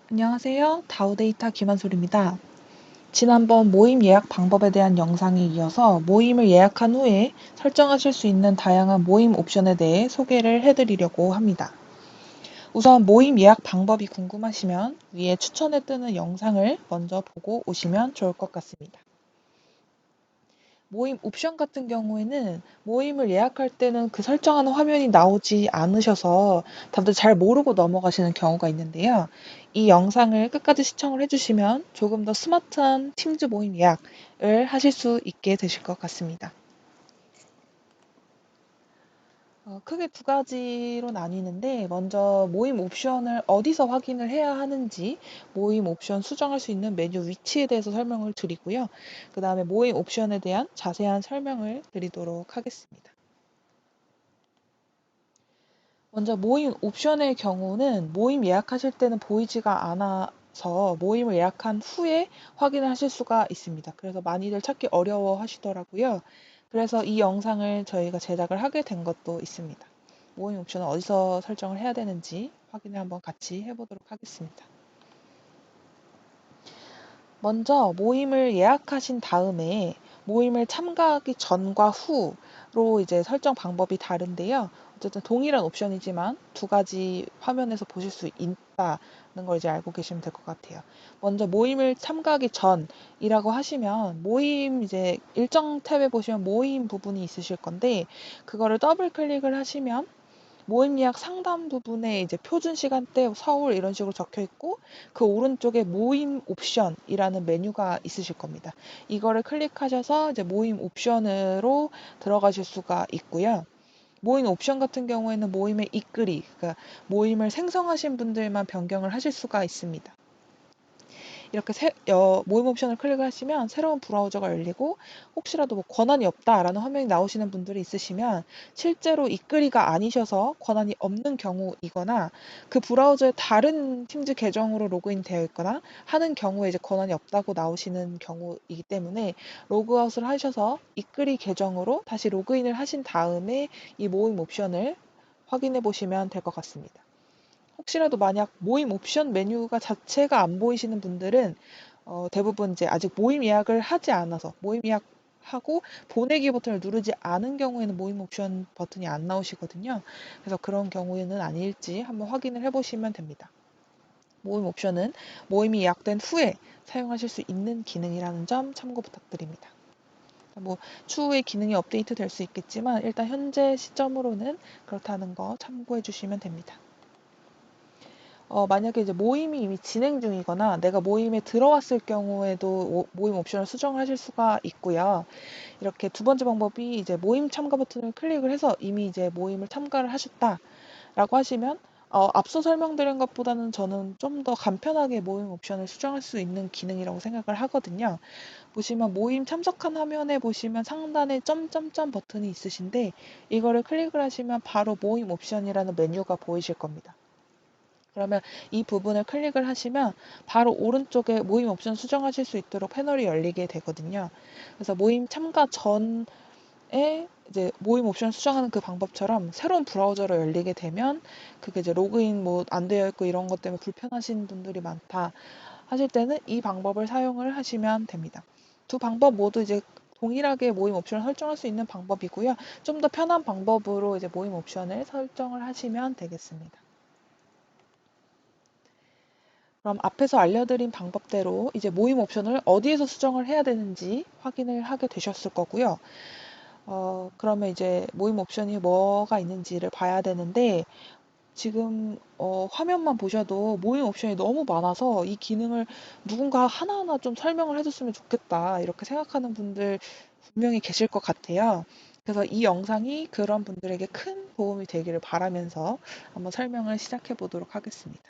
안녕하세요. 다우데이터 김한솔입니다. 지난번 모임 예약 방법에 대한 영상에 이어서 모임을 예약한 후에 설정하실 수 있는 다양한 모임 옵션에 대해 소개를 해드리려고 합니다. 우선 모임 예약 방법이 궁금하시면 위에 추천에 뜨는 영상을 먼저 보고 오시면 좋을 것 같습니다. 모임 옵션 같은 경우에는 모임을 예약할 때는 그 설정하는 화면이 나오지 않으셔서 다들 잘 모르고 넘어가시는 경우가 있는데요. 이 영상을 끝까지 시청을 해주시면 조금 더 스마트한 팀즈 모임 예약을 하실 수 있게 되실 것 같습니다. 크게 두 가지로 나뉘는데 먼저 모임 옵션을 어디서 확인을 해야 하는지 모임 옵션 수정할 수 있는 메뉴 위치에 대해서 설명을 드리고요. 그 다음에 모임 옵션에 대한 자세한 설명을 드리도록 하겠습니다. 먼저 모임 옵션의 경우는 모임 예약하실 때는 보이지가 않아서 모임을 예약한 후에 확인을 하실 수가 있습니다. 그래서 많이들 찾기 어려워 하시더라고요. 그래서 이 영상을 저희가 제작을 하게 된 것도 있습니다. 모임 옵션을 어디서 설정을 해야 되는지 확인을 한번 같이 해보도록 하겠습니다. 먼저 모임을 예약하신 다음에 모임을 참가하기 전과 후로 이제 설정 방법이 다른데요. 어쨌든 동일한 옵션이지만 두 가지 화면에서 보실 수 있다는 걸 이제 알고 계시면 될 것 같아요. 먼저 모임을 참가하기 전이라고 하시면 모임 이제 일정 탭에 보시면 모임 부분이 있으실 건데 그거를 더블 클릭을 하시면 모임 예약 상단 부분에 이제 표준 시간대 서울 이런 식으로 적혀 있고 그 오른쪽에 모임 옵션이라는 메뉴가 있으실 겁니다. 이거를 클릭하셔서 이제 모임 옵션으로 들어가실 수가 있고요. 모임 옵션 같은 경우에는 모임의 이끌이, 그러니까 모임을 생성하신 분들만 변경을 하실 수가 있습니다. 이렇게 모임 옵션을 클릭하시면 새로운 브라우저가 열리고 혹시라도 뭐 권한이 없다라는 화면이 나오시는 분들이 있으시면 실제로 이끌이가 아니셔서 권한이 없는 경우이거나 그 브라우저에 다른 팀즈 계정으로 로그인 되어 있거나 하는 경우에 이제 권한이 없다고 나오시는 경우이기 때문에 로그아웃을 하셔서 이끌이 계정으로 다시 로그인을 하신 다음에 이 모임 옵션을 확인해 보시면 될 것 같습니다. 혹시라도 만약 모임 옵션 메뉴가 자체가 안 보이시는 분들은 대부분 이제 아직 모임 예약을 하지 않아서 모임 예약하고 보내기 버튼을 누르지 않은 경우에는 모임 옵션 버튼이 안 나오시거든요. 그래서 그런 경우에는 아닐지 한번 확인을 해보시면 됩니다. 모임 옵션은 모임이 예약된 후에 사용하실 수 있는 기능이라는 점 참고 부탁드립니다. 뭐 추후에 기능이 업데이트 될 수 있겠지만 일단 현재 시점으로는 그렇다는 거 참고해 주시면 됩니다. 만약에 이제 모임이 이미 진행 중이거나 내가 모임에 들어왔을 경우에도 모임 옵션을 수정하실 수가 있고요. 이렇게 두 번째 방법이 이제 모임 참가 버튼을 클릭을 해서 이미 이제 모임을 참가를 하셨다라고 하시면 앞서 설명드린 것보다는 저는 좀 더 간편하게 모임 옵션을 수정할 수 있는 기능이라고 생각을 하거든요. 보시면 모임 참석한 화면에 보시면 상단에 점점점 버튼이 있으신데 이거를 클릭을 하시면 바로 모임 옵션이라는 메뉴가 보이실 겁니다. 그러면 이 부분을 클릭을 하시면 바로 오른쪽에 모임 옵션 수정하실 수 있도록 패널이 열리게 되거든요. 그래서 모임 참가 전에 이제 모임 옵션 수정하는 그 방법처럼 새로운 브라우저로 열리게 되면 그게 이제 로그인 뭐 안 되어 있고 이런 것 때문에 불편하신 분들이 많다 하실 때는 이 방법을 사용을 하시면 됩니다. 두 방법 모두 이제 동일하게 모임 옵션을 설정할 수 있는 방법이고요. 좀 더 편한 방법으로 이제 모임 옵션을 설정을 하시면 되겠습니다. 그럼 앞에서 알려드린 방법대로 이제 모임 옵션을 어디에서 수정을 해야 되는지 확인을 하게 되셨을 거고요. 그러면 이제 모임 옵션이 뭐가 있는지를 봐야 되는데 지금 화면만 보셔도 모임 옵션이 너무 많아서 이 기능을 누군가 하나하나 좀 설명을 해줬으면 좋겠다 이렇게 생각하는 분들 분명히 계실 것 같아요. 그래서 이 영상이 그런 분들에게 큰 도움이 되기를 바라면서 한번 설명을 시작해 보도록 하겠습니다.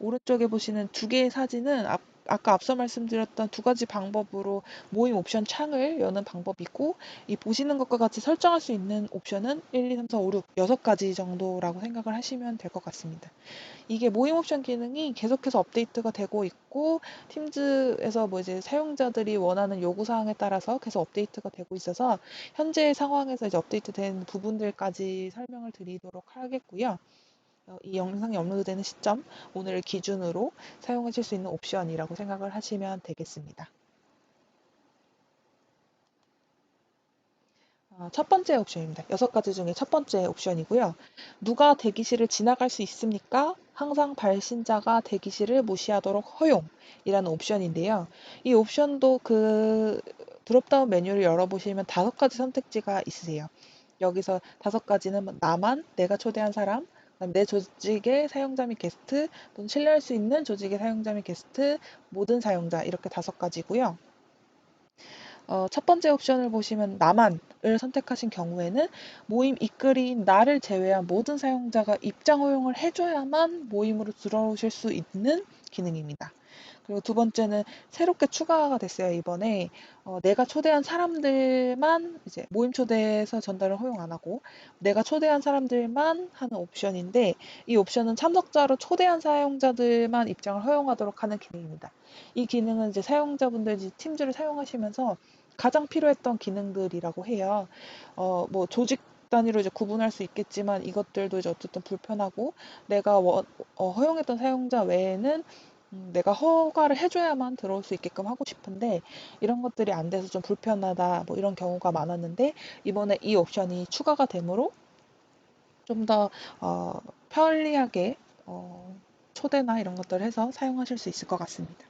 오른쪽에 보시는 두 개의 사진은 아까 앞서 말씀드렸던 두 가지 방법으로 모임 옵션 창을 여는 방법이고 이 보시는 것과 같이 설정할 수 있는 옵션은 1, 2, 3, 4, 5, 6, 6가지 정도라고 생각을 하시면 될 것 같습니다. 이게 모임 옵션 기능이 계속해서 업데이트가 되고 있고 팀즈에서 뭐 이제 사용자들이 원하는 요구 사항에 따라서 계속 업데이트가 되고 있어서 현재 상황에서 이제 업데이트된 부분들까지 설명을 드리도록 하겠고요. 이 영상이 업로드되는 시점, 오늘을 기준으로 사용하실 수 있는 옵션이라고 생각을 하시면 되겠습니다. 첫 번째 옵션입니다. 6가지 중에 첫 번째 옵션이고요. 누가 대기실을 지나갈 수 있습니까? 항상 발신자가 대기실을 무시하도록 허용이라는 옵션인데요. 이 옵션도 그 드롭다운 메뉴를 열어보시면 5가지 선택지가 있으세요. 여기서 5가지는 나만, 내가 초대한 사람, 그다음에 내 조직의 사용자 및 게스트, 또는 신뢰할 수 있는 조직의 사용자 및 게스트, 모든 사용자 이렇게 5가지고요. 첫 번째 옵션을 보시면 나만을 선택하신 경우에는 모임 이끌이인 나를 제외한 모든 사용자가 입장 허용을 해줘야만 모임으로 들어오실 수 있는 기능입니다. 그리고 두 번째는 새롭게 추가가 됐어요, 이번에. 내가 초대한 사람들만 이제 모임 초대에서 전달을 허용 안 하고 내가 초대한 사람들만 하는 옵션인데 이 옵션은 참석자로 초대한 사용자들만 입장을 허용하도록 하는 기능입니다. 이 기능은 이제 사용자분들 이제 팀즈를 사용하시면서 가장 필요했던 기능들이라고 해요. 뭐 조직 단위로 이제 구분할 수 있겠지만 이것들도 이제 어쨌든 불편하고 내가 허용했던 사용자 외에는 내가 허가를 해줘야만 들어올 수 있게끔 하고 싶은데 이런 것들이 안 돼서 좀 불편하다 뭐 이런 경우가 많았는데 이번에 이 옵션이 추가가 되므로 좀 더 편리하게 초대나 이런 것들을 해서 사용하실 수 있을 것 같습니다.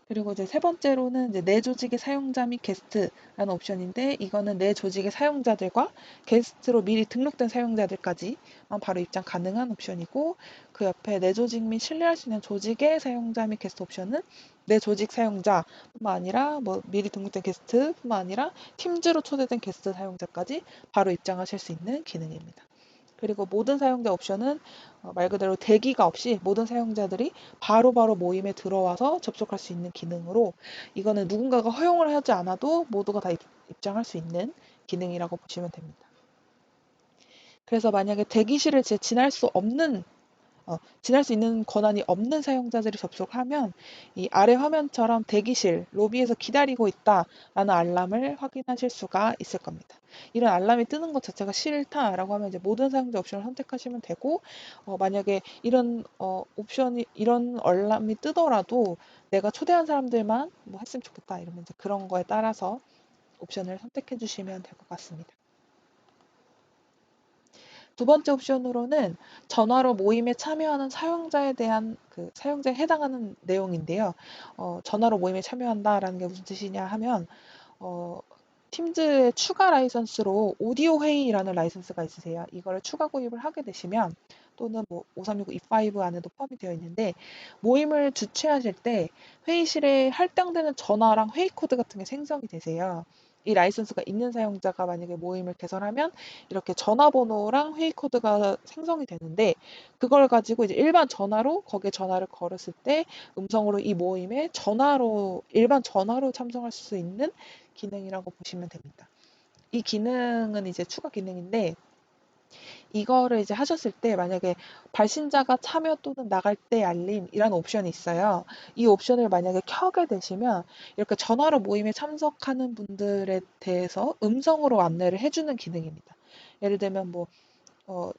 그리고 이제 세 번째로는 이제 내 조직의 사용자 및 게스트라는 옵션인데 이거는 내 조직의 사용자들과 게스트로 미리 등록된 사용자들까지만 바로 입장 가능한 옵션이고 그 옆에 내 조직 및 신뢰할 수 있는 조직의 사용자 및 게스트 옵션은 내 조직 사용자뿐만 아니라 뭐 미리 등록된 게스트뿐만 아니라 팀즈로 초대된 게스트 사용자까지 바로 입장하실 수 있는 기능입니다. 그리고 모든 사용자 옵션은 말 그대로 대기가 없이 모든 사용자들이 바로바로 모임에 들어와서 접속할 수 있는 기능으로 이거는 누군가가 허용을 하지 않아도 모두가 다 입장할 수 있는 기능이라고 보시면 됩니다. 그래서 만약에 대기실을 지날 수 있는 권한이 없는 사용자들이 접속하면 이 아래 화면처럼 대기실, 로비에서 기다리고 있다라는 알람을 확인하실 수가 있을 겁니다. 이런 알람이 뜨는 것 자체가 싫다라고 하면 이제 모든 사용자 옵션을 선택하시면 되고 만약에 이런 알람이 뜨더라도 내가 초대한 사람들만 뭐 했으면 좋겠다 이러면 이제 그런 거에 따라서 옵션을 선택해 주시면 될 것 같습니다. 두 번째 옵션으로는 전화로 모임에 참여하는 사용자에 대한 그 사용자에 해당하는 내용인데요. 전화로 모임에 참여한다라는 게 무슨 뜻이냐 하면 어, 팀즈의 추가 라이선스로 오디오 회의라는 라이선스가 있으세요. 이거를 추가 구입을 하게 되시면 또는 뭐 5369 E5 안에도 포함이 되어 있는데 모임을 주최하실 때 회의실에 할당되는 전화랑 회의 코드 같은 게 생성이 되세요. 이 라이선스가 있는 사용자가 만약에 모임을 개설하면 이렇게 전화번호랑 회의 코드가 생성이 되는데 그걸 가지고 이제 일반 전화로 거기에 전화를 걸었을 때 음성으로 이 모임에 일반 전화로 참석할 수 있는 기능이라고 보시면 됩니다. 이 기능은 이제 추가 기능인데 이거를 이제 하셨을 때 만약에 발신자가 참여 또는 나갈 때 알림이라는 옵션이 있어요. 이 옵션을 만약에 켜게 되시면 이렇게 전화로 모임에 참석하는 분들에 대해서 음성으로 안내를 해주는 기능입니다. 예를 들면 뭐 어,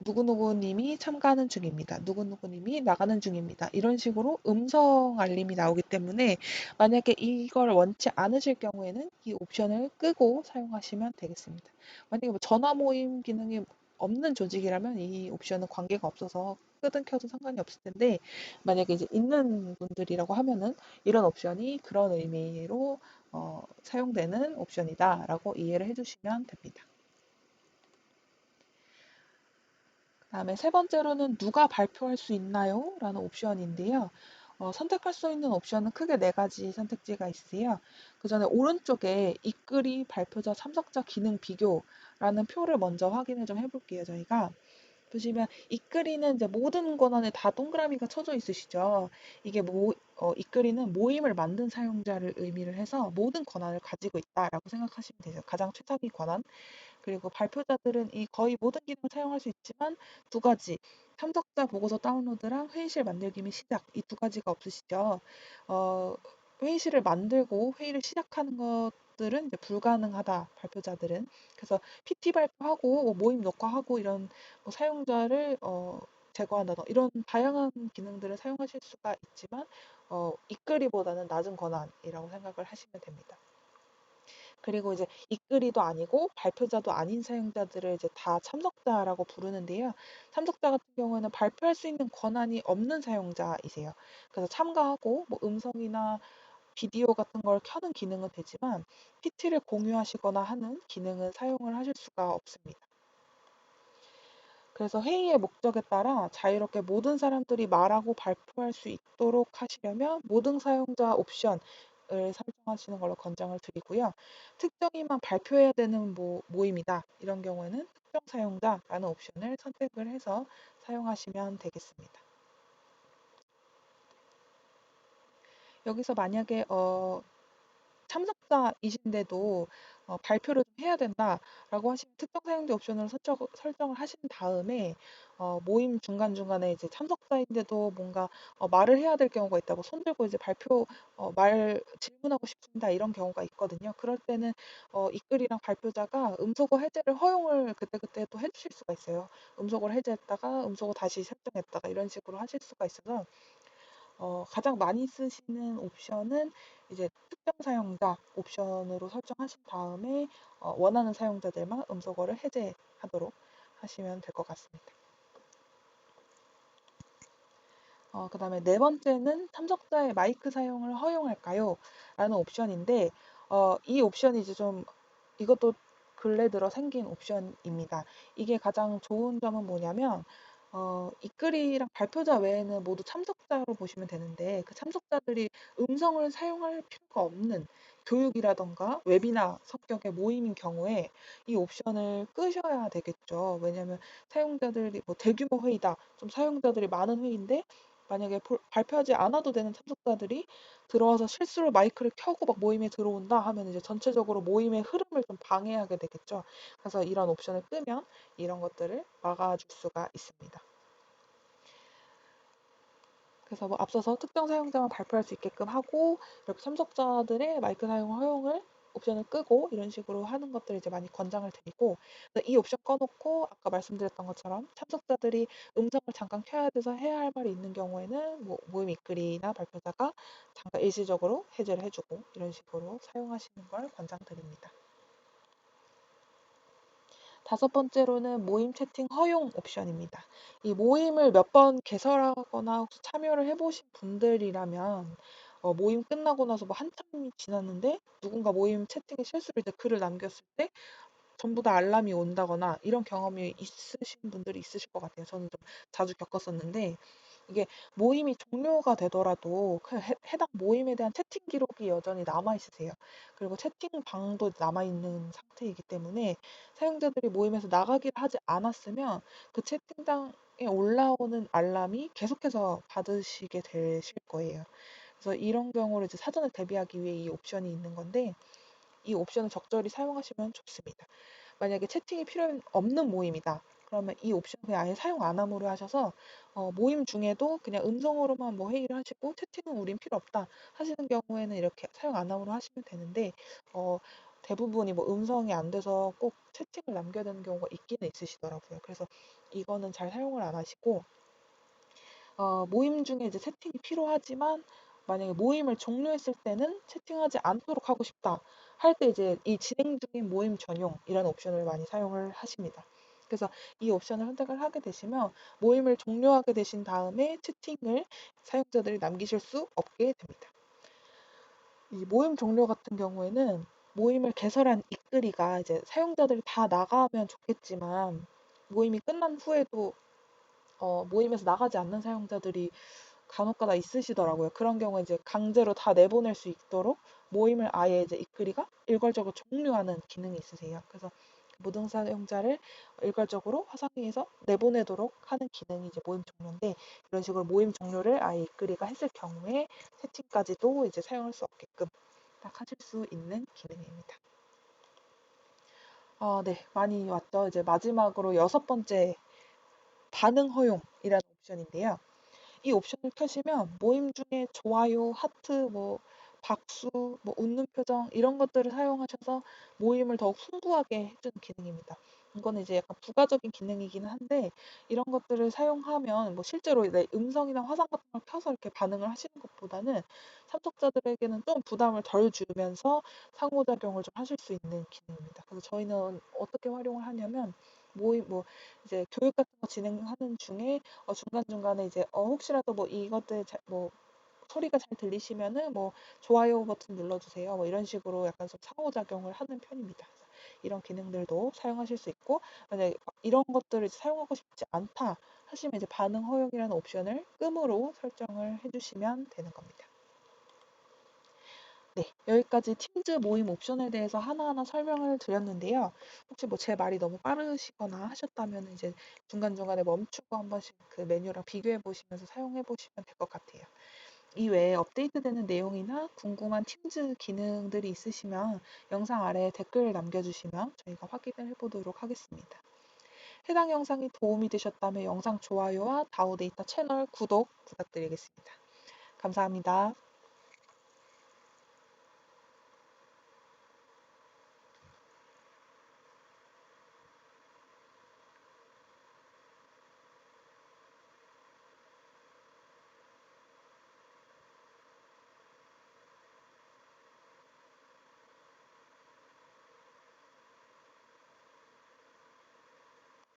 누구누구님이 참가하는 중입니다. 누구누구님이 나가는 중입니다. 이런 식으로 음성 알림이 나오기 때문에 만약에 이걸 원치 않으실 경우에는 이 옵션을 끄고 사용하시면 되겠습니다. 만약에 뭐 전화 모임 기능이 없는 조직이라면 이 옵션은 관계가 없어서 끄든 켜도 상관이 없을 텐데 만약에 이제 있는 분들이라고 하면은 이런 옵션이 그런 의미로 사용되는 옵션이다라고 이해를 해주시면 됩니다. 그다음에 세 번째로는 누가 발표할 수 있나요? 라는 옵션인데요. 선택할 수 있는 옵션은 크게 4가지 선택지가 있으세요. 그 전에 오른쪽에 이끌이 발표자 참석자 기능 비교라는 표를 먼저 확인을 좀 해볼게요, 저희가. 보시면 이끌이는 이제 모든 권한에 다 동그라미가 쳐져 있으시죠. 이게 이끌이는 모임을 만든 사용자를 의미를 해서 모든 권한을 가지고 있다라고 생각하시면 되죠. 가장 최상위 권한. 그리고 발표자들은 이 거의 모든 기능을 사용할 수 있지만 2가지 참석자 보고서 다운로드랑 회의실 만들기 및 시작 이 2가지가 없으시죠. 어, 회의실을 만들고 회의를 시작하는 것들은 이제 불가능하다, 발표자들은. 그래서 PT 발표하고 뭐 모임 녹화하고 이런 뭐 사용자를 제거한다, 이런 다양한 기능들을 사용하실 수가 있지만 이끌이보다는 낮은 권한이라고 생각을 하시면 됩니다. 그리고 이제 이끌이도 아니고 발표자도 아닌 사용자들을 이제 다 참석자라고 부르는데요. 참석자 같은 경우에는 발표할 수 있는 권한이 없는 사용자이세요. 그래서 참가하고 뭐 음성이나 비디오 같은 걸 켜는 기능은 되지만 PT를 공유하시거나 하는 기능은 사용을 하실 수가 없습니다. 그래서 회의의 목적에 따라 자유롭게 모든 사람들이 말하고 발표할 수 있도록 하시려면 모든 사용자 옵션을 설정하시는 걸로 권장을 드리고요. 특정인만 발표해야 되는 모임이다, 이런 경우에는 특정 사용자라는 옵션을 선택을 해서 사용하시면 되겠습니다. 여기서 만약에 참석자이신데도 발표를 좀 해야 된다라고 하시면 특정 사용자 옵션을 설정을 하신 다음에 모임 중간중간에 이제 참석자인데도 뭔가 말을 해야 될 경우가 있다고 손 들고 이제 발표 말 질문하고 싶습니다, 이런 경우가 있거든요. 그럴 때는 이끌이랑 발표자가 음소거 해제를 허용을 그때그때 또 해주실 수가 있어요. 음소거를 해제했다가 음소거 다시 설정했다가 이런 식으로 하실 수가 있어서 가장 많이 쓰시는 옵션은 이제 특정 사용자 옵션으로 설정하신 다음에 원하는 사용자들만 음소거를 해제하도록 하시면 될 것 같습니다. 그다음에 네 번째는 참석자의 마이크 사용을 허용할까요? 라는 옵션인데 이 옵션이 이제 좀 이것도 근래 들어 생긴 옵션입니다. 이게 가장 좋은 점은 뭐냐면 이끌이랑 발표자 외에는 모두 참석자로 보시면 되는데 그 참석자들이 음성을 사용할 필요가 없는 교육이라던가 웨비나 성격의 모임인 경우에 이 옵션을 끄셔야 되겠죠. 왜냐하면 사용자들이 뭐 대규모 회의다, 좀 사용자들이 많은 회의인데 만약에 발표하지 않아도 되는 참석자들이 들어와서 실수로 마이크를 켜고 막 모임에 들어온다 하면 이제 전체적으로 모임의 흐름을 좀 방해하게 되겠죠. 그래서 이런 옵션을 끄면 이런 것들을 막아줄 수가 있습니다. 그래서 뭐 앞서서 특정 사용자만 발표할 수 있게끔 하고 이렇게 참석자들의 마이크 사용 허용을 옵션을 끄고 이런 식으로 하는 것들을 이제 많이 권장을 드리고, 이 옵션 꺼놓고 아까 말씀드렸던 것처럼 참석자들이 음성을 잠깐 켜야 돼서 해야 할 말이 있는 경우에는 뭐 모임 이끌이나 발표자가 잠깐 일시적으로 해제를 해주고 이런 식으로 사용하시는 걸 권장드립니다. 다섯 번째로는 모임 채팅 허용 옵션입니다. 이 모임을 몇 번 개설하거나 혹시 참여를 해보신 분들이라면 모임 끝나고 나서 뭐 한참이 지났는데 누군가 모임 채팅에 실수로 이제 글을 남겼을 때 전부 다 알람이 온다거나 이런 경험이 있으신 분들이 있으실 것 같아요. 저는 좀 자주 겪었었는데 이게 모임이 종료가 되더라도 그 해당 모임에 대한 채팅 기록이 여전히 남아 있으세요. 그리고 채팅방도 남아 있는 상태이기 때문에 사용자들이 모임에서 나가기를 하지 않았으면 그 채팅방에 올라오는 알람이 계속해서 받으시게 되실 거예요. 그래서 이런 경우를 이제 사전에 대비하기 위해 이 옵션이 있는 건데 이 옵션을 적절히 사용하시면 좋습니다. 만약에 채팅이 필요 없는 모임이다, 그러면 이 옵션 그냥 아예 사용 안 함으로 하셔서 모임 중에도 그냥 음성으로만 뭐 회의를 하시고 채팅은 우린 필요 없다 하시는 경우에는 이렇게 사용 안 함으로 하시면 되는데 어, 대부분이 뭐 음성이 안 돼서 꼭 채팅을 남겨야 되는 경우가 있기는 있으시더라고요. 그래서 이거는 잘 사용을 안 하시고 모임 중에 이제 채팅이 필요하지만 만약에 모임을 종료했을 때는 채팅하지 않도록 하고 싶다 할 때 이제 이 진행 중인 모임 전용이라는 옵션을 많이 사용을 하십니다. 그래서 이 옵션을 선택을 하게 되시면 모임을 종료하게 되신 다음에 채팅을 사용자들이 남기실 수 없게 됩니다. 이 모임 종료 같은 경우에는 모임을 개설한 이끌이가 이제 사용자들이 다 나가면 좋겠지만 모임이 끝난 후에도 모임에서 나가지 않는 사용자들이 간혹가다 있으시더라고요. 그런 경우에 이제 강제로 다 내보낼 수 있도록 모임을 아예 이제 이끌이가 일괄적으로 종료하는 기능이 있으세요. 그래서 모든 사용자를 일괄적으로 화상회의에서 내보내도록 하는 기능이 이제 모임 종료인데, 이런 식으로 모임 종료를 아예 이끌이가 했을 경우에 채팅까지도 이제 사용할 수 없게끔 딱 하실 수 있는 기능입니다. 네, 많이 왔죠. 이제 마지막으로 여섯 번째, 반응 허용이라는 옵션인데요. 이 옵션을 켜시면 모임 중에 좋아요, 하트, 뭐 박수, 뭐 웃는 표정 이런 것들을 사용하셔서 모임을 더욱 풍부하게 해주는 기능입니다. 이거는 이제 약간 부가적인 기능이기는 한데 이런 것들을 사용하면 뭐 실제로 내 음성이나 화상 같은 걸 켜서 이렇게 반응을 하시는 것보다는 참석자들에게는 좀 부담을 덜 주면서 상호작용을 좀 하실 수 있는 기능입니다. 그래서 저희는 어떻게 활용을 하냐면 모임 뭐 이제 교육 같은 거 진행하는 중에 중간중간에 이제 혹시라도 뭐 이것들 뭐 소리가 잘 들리시면은 뭐 좋아요 버튼 눌러주세요. 뭐 이런 식으로 약간 좀 상호작용을 하는 편입니다. 그래서 이런 기능들도 사용하실 수 있고 만약에 이런 것들을 사용하고 싶지 않다 하시면 이제 반응 허용이라는 옵션을 끔으로 설정을 해주시면 되는 겁니다. 네, 여기까지 팀즈 모임 옵션에 대해서 하나하나 설명을 드렸는데요. 혹시 뭐 제 말이 너무 빠르시거나 하셨다면 이제 중간중간에 멈추고 한 번씩 그 메뉴랑 비교해 보시면서 사용해 보시면 될 것 같아요. 이외에 업데이트되는 내용이나 궁금한 팀즈 기능들이 있으시면 영상 아래에 댓글을 남겨주시면 저희가 확인을 해보도록 하겠습니다. 해당 영상이 도움이 되셨다면 영상 좋아요와 다우데이터 채널 구독 부탁드리겠습니다. 감사합니다.